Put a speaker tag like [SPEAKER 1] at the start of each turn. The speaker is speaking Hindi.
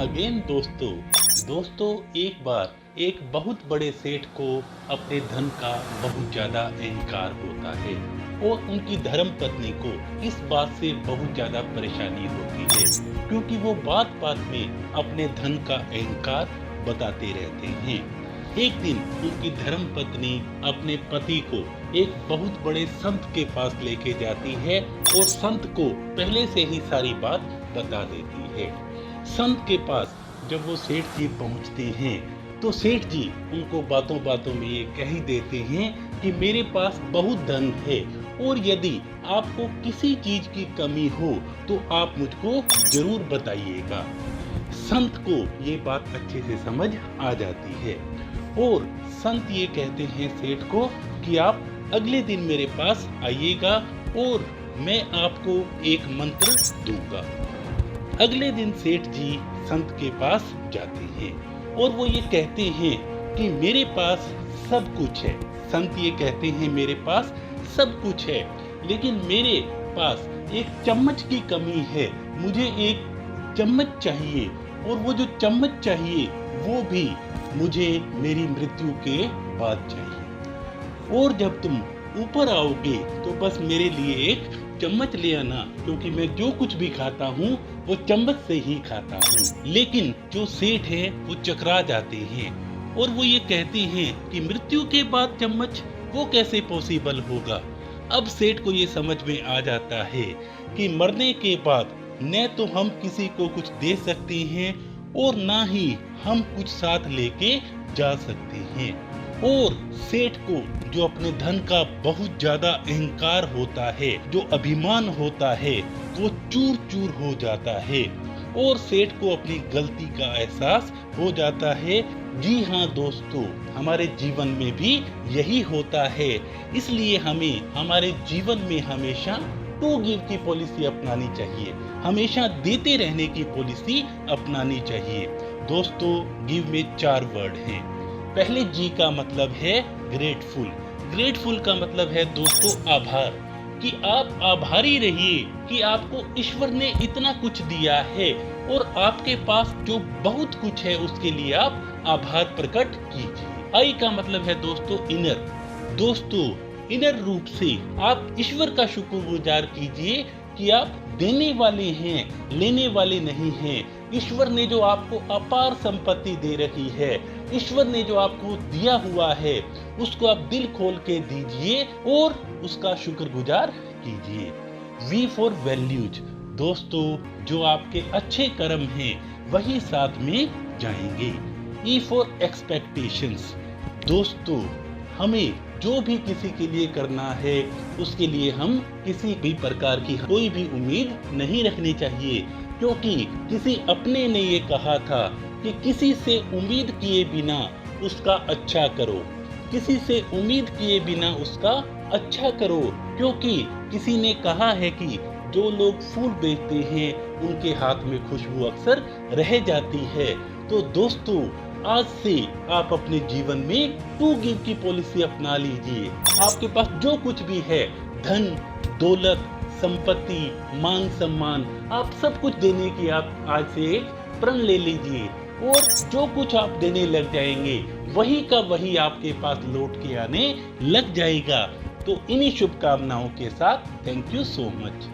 [SPEAKER 1] अगेन दोस्तों एक बार एक बहुत बड़े सेठ को अपने धन का बहुत ज्यादा अहंकार होता है और उनकी धर्म पत्नी को इस बात से बहुत ज्यादा परेशानी होती है क्योंकि वो बात बात में अपने धन का अहंकार बताते रहते हैं। एक दिन उनकी धर्म पत्नी अपने पति को एक बहुत बड़े संत के पास लेके जाती है और संत को पहले से ही सारी बात बता देती है। संत के पास जब वो सेठ जी पहुंचते हैं तो सेठ जी उनको बातों बातों में ये कह ही देते हैं कि मेरे पास बहुत धन है और यदि आपको किसी चीज की कमी हो तो आप मुझको जरूर बताइएगा। संत को ये बात अच्छे से समझ आ जाती है और संत ये कहते हैं सेठ को कि आप अगले दिन मेरे पास आइएगा और मैं आपको एक मंत्र दूंगा। अगले दिन सेठ जी संत के पास जाते हैं और वो ये कहते हैं कि मेरे पास सब कुछ है। संत ये कहते हैं मेरे पास सब कुछ है लेकिन मेरे पास एक चम्मच की कमी है, मुझे एक चम्मच चाहिए और वो जो चम्मच चाहिए वो भी मुझे मेरी मृत्यु के बाद चाहिए। और जब तुम ऊपर आओगे तो बस मेरे लिए एक चम्मच ले आना क्योंकि मैं जो कुछ भी खाता हूँ वो चम्मच से ही खाता हूँ। लेकिन जो सेठ है वो चकरा जाते हैं और वो ये कहते हैं कि मृत्यु के बाद चम्मच वो कैसे पॉसिबल होगा। अब सेठ को ये समझ में आ जाता है कि मरने के बाद न तो हम किसी को कुछ दे सकते हैं और ना ही हम कुछ साथ लेके जा सकते हैं। और सेठ को जो अपने धन का बहुत ज्यादा अहंकार होता है, जो अभिमान होता है, वो चूर चूर हो जाता है और सेठ को अपनी गलती का एहसास हो जाता है। जी हाँ दोस्तों, हमारे जीवन में भी यही होता है, इसलिए हमें हमारे जीवन में हमेशा टू गिव की पॉलिसी अपनानी चाहिए, हमेशा देते रहने की पॉलिसी अपनानी चाहिए। दोस्तों गिव में 4 वर्ड हैं। पहले जी का मतलब है ग्रेटफुल। ग्रेटफुल का मतलब है दोस्तों आभार, कि आप आभारी रहिए कि आपको ईश्वर ने इतना कुछ दिया है और आपके पास जो बहुत कुछ है उसके लिए आप आभार प्रकट कीजिए। आई का मतलब है दोस्तों इनर। दोस्तों इनर रूप से आप ईश्वर का शुक्रगुजार कीजिए कि आप देने वाले हैं, लेने वाले नहीं हैं। ईश्वर ने जो आपको अपार संपत्ति दे रही है, ईश्वर ने जो आपको दिया हुआ है, उसको आप दिल खोल के दीजिए और उसका शुक्रगुजार कीजिए। V for values. दोस्तों जो आपके अच्छे कर्म हैं वही साथ में जाएंगे। E for expectations. दोस्तों हमें जो भी किसी के लिए करना है उसके लिए हम किसी भी प्रकार की कोई भी उम्मीद नहीं रखनी चाहिए, क्योंकि किसी अपने ने ये कहा था कि किसी से उम्मीद किए बिना उसका अच्छा करो, किसी से उम्मीद किए बिना उसका अच्छा करो। क्योंकि किसी ने कहा है कि जो लोग फूल बेचते हैं उनके हाथ में खुशबू अक्सर रह जाती है। तो दोस्तों आज से आप अपने जीवन में टू गिव की पॉलिसी अपना लीजिए। आपके पास जो कुछ भी है, धन दौलत संपत्ति मान सम्मान, आप सब कुछ देने की आप आज से एक प्रण ले लीजिए और जो कुछ आप देने लग जाएंगे वही का वही आपके पास लौट के आने लग जाएगा। तो इन्हीं शुभकामनाओं के साथ थैंक यू सो मच।